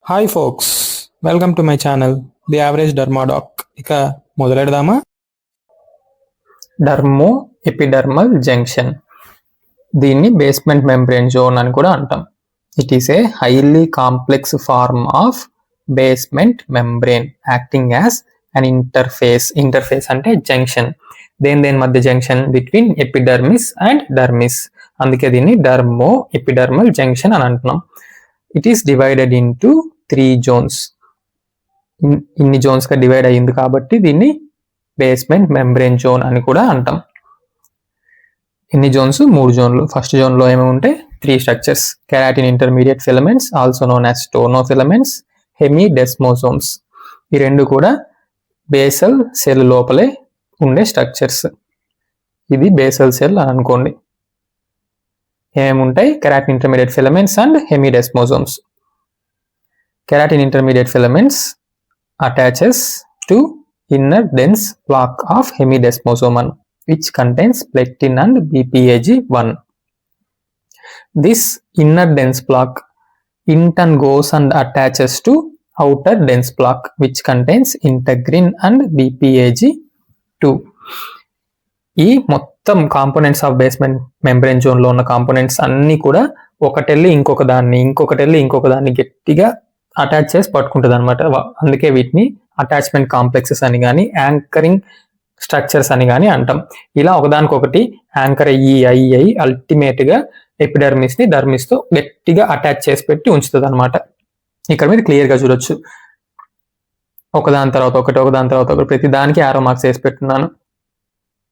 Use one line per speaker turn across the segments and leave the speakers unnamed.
Hi folks, welcome to my channel the average dermadoc. ఇక మొదలెడదామా?
Dermo epidermal junction, దీన్ని basement membrane zone అని కూడా అంటాం. It is a highly complex form of basement membrane acting as an interface అంటే junction. దేని మధ్య junction? Between epidermis and dermis. అందుకే దీన్ని డర్మో ఎపిడర్మల్ జంక్షన్ అని అంటున్నాం. It is divided into 3 zones. ఇన్ని జోన్స్ గా డివైడ్ అయ్యింది కాబట్టి దీన్ని బేస్మెంట్ మెంబ్రేన్ జోన్ అని కూడా అంటాం. ఎన్ని జోన్స్? 3 జోన్లు. ఫస్ట్ జోన్ లో ఏమేమి ఉంటాయి? 3 structures: keratin intermediate filaments, also known as tonofilaments, hemidesmosomes. ఈ రెండు కూడా బేసల్ సెల్ లోపలే ఉండే స్ట్రక్చర్స్. ఇది బేసల్ సెల్ అని అనుకోండి. ఏమేమి ఉంటాయి? Keratin intermediate filaments and hemidesmosomes. Keratin intermediate filaments attaches to inner dense plaque of hemidesmosome which contains plectin and BPAG1. This inner dense plaque in turn goes and attaches to outer dense plaque which contains integrin and BPAG2. ఈ మొత్తం components of basement membrane zone లో ఉన్న components అన్ని కూడా ఒకటెళ్ళి ఇంకొక దాన్ని గట్టిగా attach చేసి పట్టుకుంటుంది అనమాట. అందుకే వీటిని అటాచ్మెంట్ కాంప్లెక్సెస్ అని కానీ యాంకరింగ్ స్ట్రక్చర్స్ అని కానీ అంటాం. ఇలా ఒకదానికొకటి యాంకర్ అయ్యి అల్టిమేట్ గా ఎపిడర్మిస్ ని డర్మిస్ తో గట్టిగా అటాచ్ చేసి పెట్టి ఉంచుతుంది అనమాట. ఇక్కడ మీరు క్లియర్ గా చూడొచ్చు. ఒకదాని తర్వాత ఒకటి ప్రతి దానికి ఆరో మార్క్స్ వేసి పెట్టున్నాను.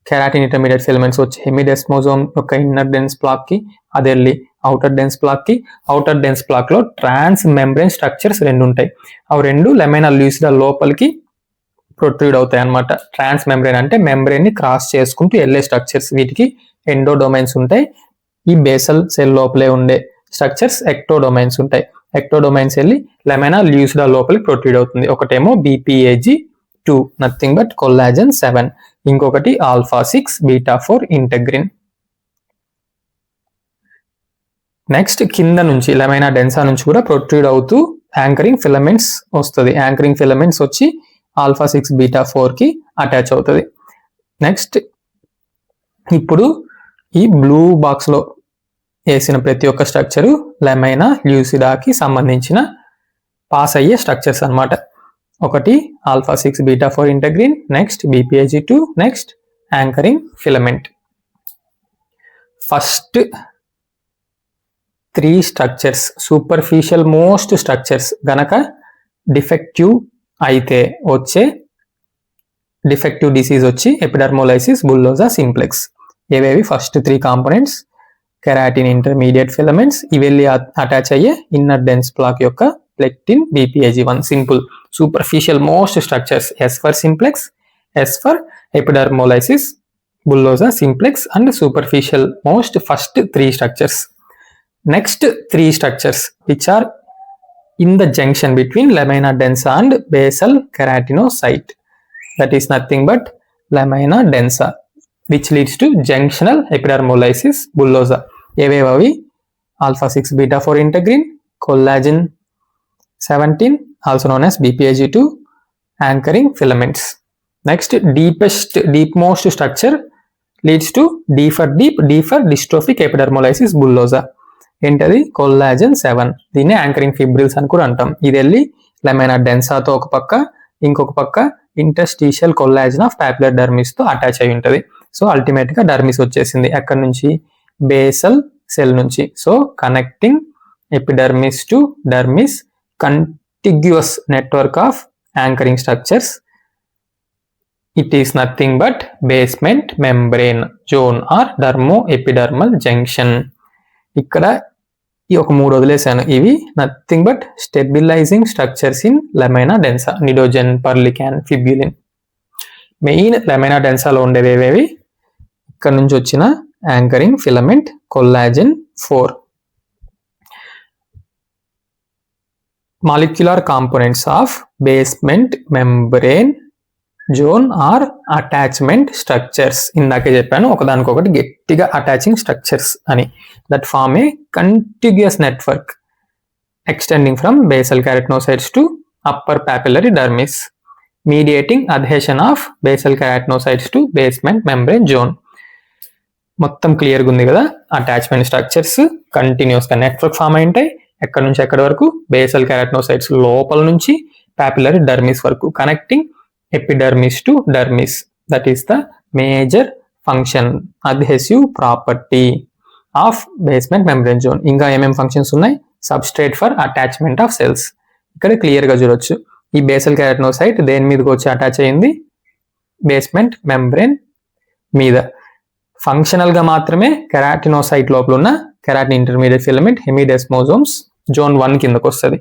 కెరాటిన్ ఇంటర్మీడియట్ ఫిలమెంట్స్ వచ్చి హెమిడెస్మోసోమ్ యొక్క ఇన్నర్ డెన్స్ ప్లాక్ కి, అది వెళ్ళి అవుటర్ డెన్స్ ప్లాక్ కి. అవుటర్ డెన్స్ ప్లాక్ లో ట్రాన్స్ మెంబ్రేన్ స్ట్రక్చర్స్ 2 ఉంటాయి. అవి 2 లెమైనా ల్యూసిడా లోపలికి ప్రొట్రూడ్ అవుతాయి అనమాట. ట్రాన్స్ మెంబ్రేన్ అంటే మెంబ్రేన్ ని క్రాస్ చేసుకుంటూ వెళ్ళే స్ట్రక్చర్స్. వీటికి ఎండోడొమైన్స్ ఉంటాయి. ఈ బేసల్ సెల్ లోపలే ఉండే స్ట్రక్చర్స్ ఎక్టోడొమైన్స్ ఉంటాయి. ఎక్టోడొమైన్స్ వెళ్ళి లెమైనా ల్యూసిడా లోపలికి ప్రొట్రూడ్ అవుతుంది. ఒకటేమో BPAG2, నథింగ్ బట్ కొల్లాజన్ 7. ఇంకొకటి ఆల్ఫా-6 బీటా-4 ఇంటెగ్రిన్. నెక్స్ట్ కింద నుంచి లెమైనా డెన్సా నుంచి కూడా ప్రొట్రూడ్ అవుతూ యాంకరింగ్ ఫిలమెంట్స్ వస్తుంది. యాంకరింగ్ ఫిలమెంట్స్ వచ్చి ఆల్ఫా-6 బీటా-4 కి అటాచ్ అవుతుంది. నెక్స్ట్ ఇప్పుడు ఈ బ్లూ బాక్స్ లో వేసిన ప్రతి ఒక్క స్ట్రక్చరు లెమైనా ల్యూసిడాకి సంబంధించిన పాస్ అయ్యే స్ట్రక్చర్స్ అన్నమాట. ఒకటి ఆల్ఫా-6 beta four integrin, next BPAG2, next anchoring filament. First 3 structures superficial most structures గనక డిఫెక్టివ్ అయితే వచ్చే డిఫెక్టివ్ డిసీజ్ వచ్చి ఎపిడర్మోలైసిస్ బుల్లోజా సింప్లెక్స్. ఏవేవి? First 3 components keratin intermediate filaments, ఇవి వెళ్ళి అటాచ్ అయ్యే ఇన్నర్ డెన్స్ ప్లాక్ యొక్క plectin BPAG1. Simple superficial most structures. S for simplex, S for epidermolysis bullosa simplex and superficial most first 3 structures. Next 3 structures which are in the junction between lamina densa and basal keratinocyte, that is nothing but lamina densa, which leads to junctional epidermolysis bullosa. ఏవేవి? ఆల్ఫా-6 beta four integrin, collagen 17 also known as BPAG2, anchoring filaments. Next deep most structure leads to D for dystrophic epidermolysis bullosa. ఏంటది? Collagen 7. దీన్ని anchoring ఫిబ్రిల్స్ అని కూడా అంటాం. ఇది వెళ్ళి లెమైనా డెన్సాతో ఒక పక్క, ఇంకొక పక్క interstitial collagen of papillary dermis తో అటాచ్ అయి ఉంటుంది. సో అల్టిమేట్ గా డర్మిస్ వచ్చేసింది. ఎక్కడి నుంచి? బేసల్ సెల్ నుంచి. So connecting epidermis to dermis contiguous network of anchoring structures. It is nothing but basement membrane zone or dermo epidermal junction. ఇక్కడ ఈ ఒక 3 వదిలేసాను. ఇవి nothing but stabilising structures in lamina densa, nidogen, perlecan, fibulin. Main lamina డెన్సాలో ఉండేవి ఏవేవి? ఇక్కడ నుంచి వచ్చిన anchoring filament, collagen 4. Molecular components of basement membrane zone or attachment structures. ఇందాకే చెప్పాను ఒకదానికొకటి గట్టిగా అటాచింగ్ స్ట్రక్చర్స్ అని. That form a contiguous network extending from basal keratinocytes to upper papillary dermis, mediating adhesion of basal keratinocytes to basement membrane zone. మొత్తం క్లియర్గా ఉంది కదా. Attachment structures కంటిన్యూస్గా నెట్వర్క్ ఫామ్ అయి ఉంటాయి. ఎక్కడి నుంచి ఎక్కడి వరకు? బేసల్ కెరాటినోసైట్స్ లోపల నుంచి పాపులరీ డర్మిస్ వరకు, connecting epidermis to dermis. That is the major function, adhesive property of basement membrane zone. ఇంకా ఏమేమి ఫంక్షన్స్ ఉన్నాయి? Substrate for attachment of cells. ఇక్కడ క్లియర్గా చూడొచ్చు. ఈ బేసల్ కెరాటినోసైట్ దేని మీదకి వచ్చి అటాచ్ అయింది? బేస్మెంట్ మెంబ్రేన్ మీద. ఫంక్షనల్ గా మాత్రమే కెరాటినోసైట్ లోపల ఉన్న కెరాటిన్ ఇంటర్మీడియట్ ఫిలమెంట్ హెమిడెస్మోజోమ్స్ జోన్ 1 కిందకు వస్తుంది.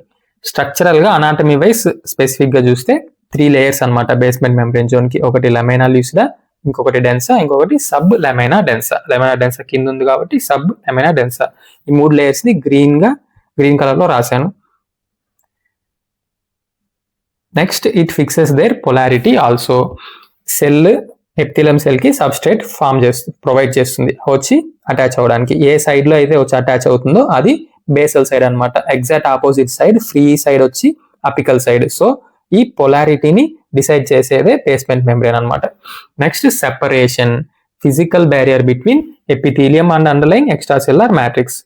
స్ట్రక్చరల్ గా అనాటమీ వైస్ స్పెసిఫిక్ గా చూస్తే 3 లేయర్స్ అనమాట బేస్మెంట్ మెంబ్రేన్ జోన్ కి. ఒకటి లెమైనా ల్యూసిడా, ఇంకొకటి డెన్సా, ఇంకొకటి సబ్ లెమైనా డెన్సా. లెమైనా డెన్సా కింద ఉంది కాబట్టి సబ్ లెమైనా డెన్సా. ఈ 3 లేయర్స్ ని గ్రీన్ కలర్ లో రాశాను. Next it fixes their polarity also. Cell epithelium cell కి సబ్స్ట్రేట్ ప్రొవైడ్ చేస్తుంది వచ్చి అటాచ్ అవ్వడానికి. ఏ సైడ్ లో అయితే వచ్చి అటాచ్ అవుతుందో అది బేసల్ సైడ్ అనమాట. Exact opposite side free side వచ్చి అపికల్ సైడ్. సో ఈ పొలారిటీని డిసైడ్ చేసేదే బేస్మెంట్ మెంబ్రేన్ అనమాట. Next separation, physical barrier between epithelium and underline extra cellular matrix.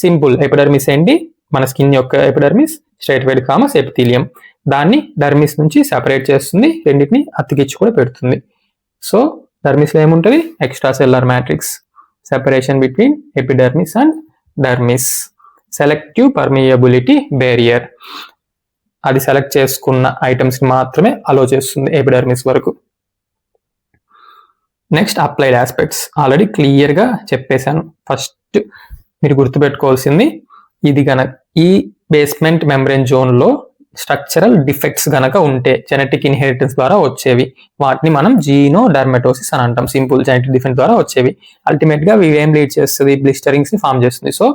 Simple. Epidermis ఏంటి? మన స్కిన్ యొక్క ఎపిడర్మిస్, స్ట్రైట్ వైడ్ కామస్ ఎపిథీలియం. దాన్ని dermis నుంచి సెపరేట్ చేస్తుంది, రెండింటిని అతికిచ్చి కూడా పెడుతుంది. సో డర్మిస్ లో ఏముంటుంది? Extra cellular matrix. Separation between epidermis and dermis. Selective permeability barrier, అది సెలెక్ట్ చేసుకున్న ఐటమ్స్ ని మాత్రమే అలో చేస్తుంది ఎపిడర్మిస్ వరకు. Next applied aspects. Already clear గా చెప్పేశాను. ఫస్ట్ మీరు గుర్తుపెట్టుకోవాల్సింది ఇది గనక ఈ బేస్మెంట్ మెంబ్రేన్ జోన్ లో స్ట్రక్చరల్ డిఫెక్ట్స్ గనక ఉంటే, జెనెటిక్ ఇన్హెరిటెన్స్ ద్వారా వచ్చేవి, వాటిని మనం జీనోడర్మటోసిస్ అని అంటాం. సింపుల్ జెనెటిక్ డిఫెక్ట్ ద్వారా వచ్చేవి. అల్టిమేట్ గా ఇవి ఏం లీడ్ చేస్తుంది? బ్లిస్టరింగ్స్ ని ఫామ్ చేస్తుంది. సో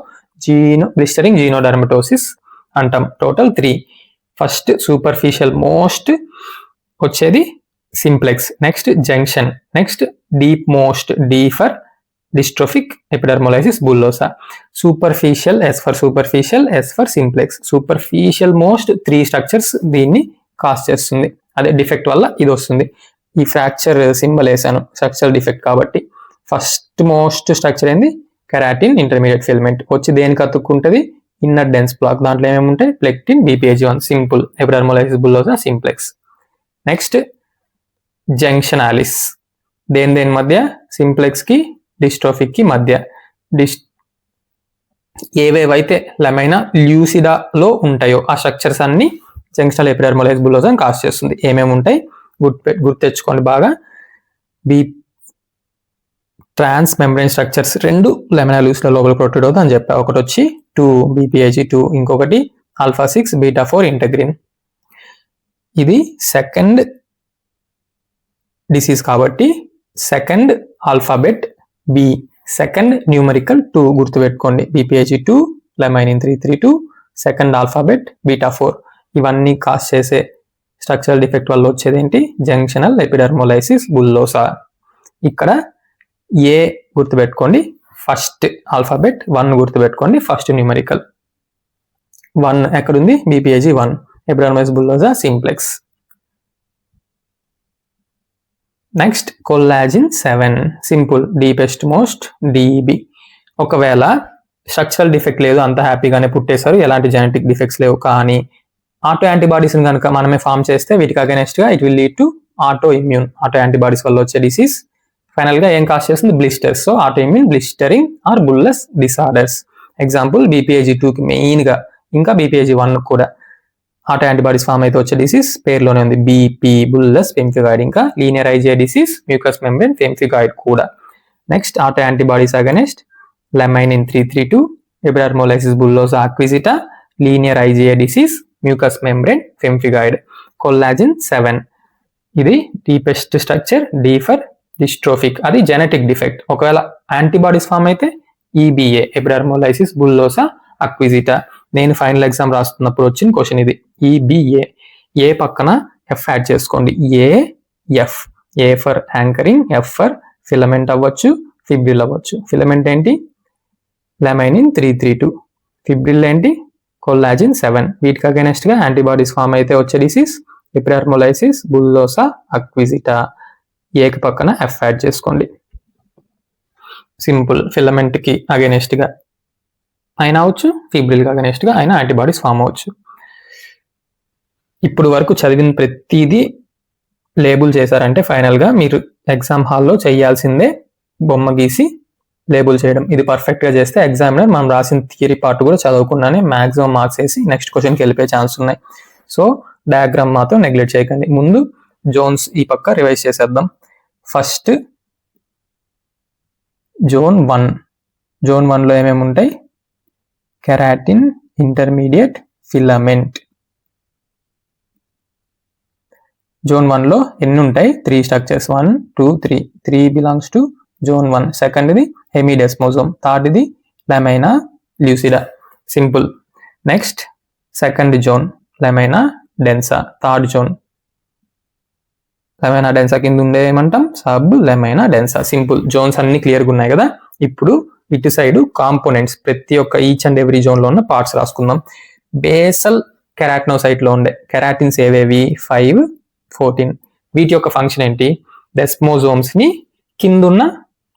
బ్లిస్టరింగ్ జీనోడర్మటోసిస్ అంటాం. టోటల్ 3. ఫస్ట్ సూపర్ఫిషియల్ మోస్ట్ వచ్చేది simplex, next junction, next deep most, D for dystrophic epidermolysis bullosa. Superficial, S for superficial, S for simplex. Superficial most 3 structures దీన్ని cause చేస్తుంది. అదే defect వల్ల ఇది వస్తుంది. ఈ ఫ్రాక్చర్ సింబల్ వేసాను స్ట్రక్చరల్ డిఫెక్ట్ కాబట్టి. ఫస్ట్ మోస్ట్ స్ట్రక్చర్ ఏంది? కెరాటిన్ ఇంటర్మీడియట్ ఫిలమెంట్ వచ్చి దేనికి అతుక్కుంటుంది? Inner dense plaque. దాంట్లో ఏమేమి ఉంటాయి? Plectin, BPAG1. Simple. Epidermolysis bullosa, simplex. Next జంక్షనాలిస్. దేని మధ్య? సింప్లెక్స్ కి డిస్ట్రోఫిక్ కి మధ్య. ఏవేవైతే లెమైనా ల్యూసిడాలో ఉంటాయో ఆ స్ట్రక్చర్స్ అన్ని జంక్షనల్ ఎపిడర్మోలైసిస్ బుల్లోసాని కాజ్ చేస్తుంది. ఏమేమి ఉంటాయి గుర్తెచ్చుకోండి బాగా. ట్రాన్స్ మెంబ్రేన్ స్ట్రక్చర్స్ 2 లెమైనా ల్యూసిడా లోపల ప్రొటెక్ట్ అవుతుంది అని చెప్పా. ఒకటి వచ్చి 2 BPAG2, ఇంకొకటి α6 β4 ఇంటగ్రిన్. ఇది సెకండ్ డిసీజ్ కాబట్టి second alphabet B, second numerical 2 గుర్తుపెట్టుకోండి. BPAG2, లెమైనిన్ 332, second alphabet β4. ఇవన్నీ కాజ్ చేసే స్ట్రక్చరల్ డిఫెక్ట్ వల్ల వచ్చేది ఏంటి? జంక్షనల్ ఎపిడర్మోలైసిస్ బుల్లోసా. ఇక్కడ ఏ గుర్తుపెట్టుకోండి, ఫస్ట్ ఆల్ఫాబెట్, 1 గుర్తుపెట్టుకోండి, ఫస్ట్ న్యూమరికల్ 1 ఎక్కడుంది? BPAG1, epidermolysis bullosa, simplex. Next collagen 7, simple. Deepest most, DB. ఒకవేళ స్ట్రక్చరల్ డిఫెక్ట్ లేదు, అంత హ్యాపీగానే పుట్టేశారు, ఎలాంటి జెనెటిక్ డిఫెక్ట్స్ లేవు, కానీ ఆటో యాంటీబాడీస్ కనుక మనమే ఫామ్ చేస్తే వీటికి అగైనెస్ట్ గా it will lead to autoimmune. Autoantibodies వల్ల వచ్చే డిసీజ్ ఫైనల్ గా ఏం కాజ్ చేస్తుంది? Blisters. So autoimmune blistering or bullous disorders. Example BPAG2 కి మెయిన్ గా, ఇంకా BPAG1 కూడా ఆటో యాంటీబాడీస్ ఫామ్ అయితే వచ్చే డిసీజ్ పేరులోనే ఉంది, BP, బుల్లస్ పెంఫిగాయిడ్. ఇంకా linear IgA disease, mucous membrane pemphigoid కూడా. Next auto antibodies against laminin 332, epidermolysis bullosa acquisita, linear IgA disease, mucous membrane pemphigoid. Collagen 7 ఇది deepest structure, D for dystrophic. అది genetic defect. ఒకవేళ antibodies form అయితే EBA, epidermolysis bullosa acquisita. నేను final exam రాస్తున్నప్పుడు వచ్చిన question ఇది. EBA, ఏ పక్కన F add చేసుకోండి. AF, A for anchoring, F for filament అవ్వచ్చు, ఫిబ్రిల్ అవ్వచ్చు. ఫిలమెంట్ ఏంటి? లెమైనిన్ 332. ఫిబ్రిల్ ఏంటి? కొల్లాజిన్ 7. వీటికి అగైనెస్ట్ గా యాంటీబాడీస్ ఫామ్ అయితే వచ్చే డిసీజ్ ఎపిడర్మోలైసిస్ బుల్లోసా అక్విజిటా. ఏకి పక్కన ఎఫ్ యాడ్ చేసుకోండి. సింపుల్. ఫిలమెంట్ కి అగైనెస్ట్ గా అయినా అవచ్చు, ఫిబ్రిల్ కి అగైనెస్ట్ గా అయినా యాంటీబాడీస్ ఫామ్ అవచ్చు. ఇప్పుడు వరకు చదివిన ప్రతిదీ లేబుల్ చేశారంటే ఫైనల్ గా మీరు ఎగ్జామ్ హాల్లో చేయాల్సిందే బొమ్మ గీసి లేబుల్ చేయడం. ఇది పర్ఫెక్ట్ గా చేస్తే ఎగ్జామినర్ మనం రాసిన థియరీ పార్ట్ కూడా చదవకుండానే మాక్సిమం మార్క్స్ వేసి నెక్స్ట్ క్వశ్చన్కి వెళ్ళిపోయే ఛాన్స్ ఉన్నాయి. సో డయాగ్రామ్ మాత్రం నెగ్లెక్ట్ చేయకండి. ముందు జోన్స్ ఈ పక్క రివైజ్ చేసేద్దాం. First zone 1. జోన్ 1లో ఏమేమి ఉంటాయి? Keratin, intermediate, filament. జోన్ 1లో ఎన్ని ఉంటాయి? 3 స్ట్రక్చర్స్. 1, 2, 3. 3 belongs to zone 1. సెకండ్ది హెమిడెస్మోజోమ్, థర్డ్ది lamina lucida. Simple. Next second zone lamina densa. Third zone lamina densa కింద ఉండే ఏమంటాం? Sub lamina densa. Simple. Zones అన్ని క్లియర్గా ఉన్నాయి కదా. ఇప్పుడు ఇటు సైడ్ కాంపోనెంట్స్ ప్రతి ఒక్క ఈచ్ అండ్ ఎవ్రీ జోన్ లో ఉన్న పార్ట్స్ రాసుకుందాం. బేసల్ కెరాటినోసైట్ లో ఉండే కెరాటిన్స్ ఏవేవి? 5, 14. వీటి యొక్క ఫంక్షన్ ఏంటి? డెస్మోజోమ్స్ ని కిందున్న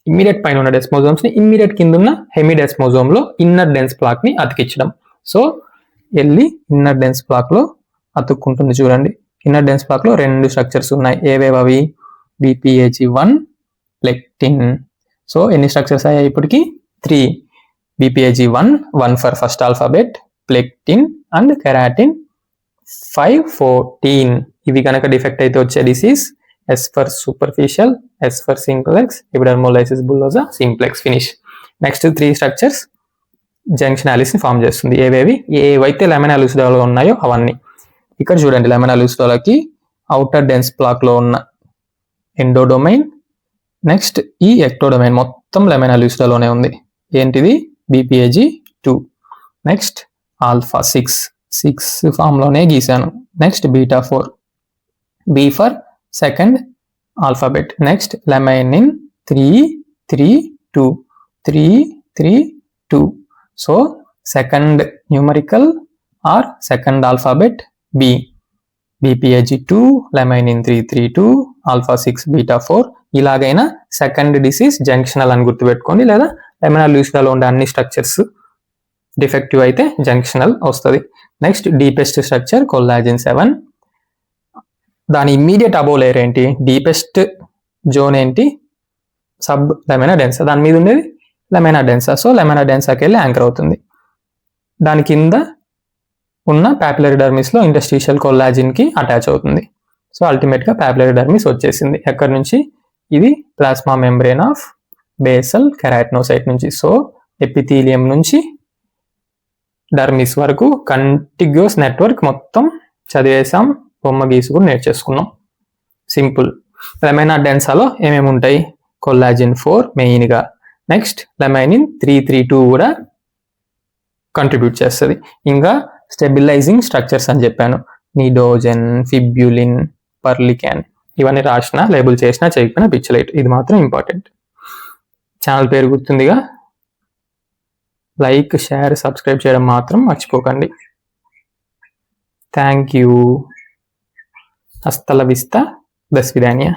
ఇమ్మీడియట్ పైన ఉన్న డెస్మోజోమ్స్ ని ఇమ్మీడియట్ కింద ఉన్న హెమిడెస్మోజోమ్ లో ఇన్నర్ డెన్స్ ప్లాక్ ని అతికించడం. సో వెళ్ళి ఇన్నర్ డెన్స్ ప్లాక్ లో అతుక్కుంటుంది. చూడండి, ఇన్నర్ డెన్స్ ప్లాక్ లో 2 స్ట్రక్చర్స్ ఉన్నాయి. ఏవేవి? BPAG1, lectin. సో ఎన్ని స్ట్రక్చర్స్ అయ్యాయి ఇప్పటికి? 3. BPAG1, 1 for first alphabet, plectin and keratin 5, 14. ఇవి కనుక డిఫెక్ట్ అయితే వచ్చే disease S for superficial, S for simplex, epidermolysis bullosa, simplex. Finish. Next 3 structures junctionalis ని ఫామ్ చేస్తుంది. ఏవైతే లెమైనా ల్యూసిడాలో ఉన్నాయో అవన్నీ. ఇక్కడ చూడండి, లెమైనా ల్యూసిడాలోకి అవుటర్ డెన్స్ ప్లాక్ లో ఉన్న ఎండోడొమైన్, నెక్స్ట్ ఈ ఎక్టోడొమైన్ మొత్తం లెమైనా ల్యూసిడాలోనే ఉంది. ఏంటిది? BPAG2. నెక్స్ట్ ఆల్ఫా 6 ఫామ్ లోనే గీసాను. Next beta 4, B for second alphabet. Next laminin 3, 3, 2. So second numerical or second alphabet B. BPAG2, laminin 3, 2, alpha 6, beta 4. ఇలాగైనా సెకండ్ డిసీజ్ జంక్షనల్ అని గుర్తుపెట్టుకోండి, లేదా లెమైనా ల్యూసిడాలో ఉండే అన్ని స్ట్రక్చర్స్ డిఫెక్టివ్ అయితే జంక్షనల్ వస్తుంది. Next deepest structure collagen 7. దాని ఇమ్మీడియట్ అబోవ్ లేయర్ ఏంటి? డీపెస్ట్ జోన్ ఏంటి? Sub lamina డెన్సా. దాని మీద ఉండేది లెమైనా డెన్సా. సో లెమైనా డెన్సాకి వెళ్ళి యాంకర్ అవుతుంది. దాని కింద ఉన్న పాపిలరీ డర్మిస్ లో ఇంటర్స్టిషియల్ కొల్లాజిన్ కి అటాచ్ అవుతుంది. సో అల్టిమేట్ గా పాపిలరీ డర్మిస్ వచ్చేసింది. ఎక్కడి నుంచి? ఇది plasma membrane of basal keratinocyte నుంచి. సో ఎపిథీలియం నుంచి డర్మిస్ వరకు కంటిగ్యూస్ నెట్వర్క్ మొత్తం చదివేసాం. బొమ్మ గీసు కూడా నేర్చేసుకున్నాం. సింపుల్. లెమైనా డెన్సాలో ఏమేమి ఉంటాయి? కొల్లాజిన్ 4 మెయిన్ గా. నెక్స్ట్ లెమైనిన్ 3, 2 కూడా కంట్రిబ్యూట్ చేస్తుంది. ఇంకా స్టెబిలైజింగ్ స్ట్రక్చర్స్ అని చెప్పాను. నిడోజెన్, ఫిబ్యులిన్, పర్లికాన్. ఇవన్నీ రాసిన, లేబుల్ చేసినా చేయకపోయినా పిక్చలైట్. ఇది మాత్రం ఇంపార్టెంట్. ఛానల్ పేరు గుర్తుందిగా. లైక్, షేర్, సబ్స్క్రైబ్ చేయడం మాత్రం మర్చిపోకండి. Thank you. హస్త ల విస్తా. దస్విదానియా.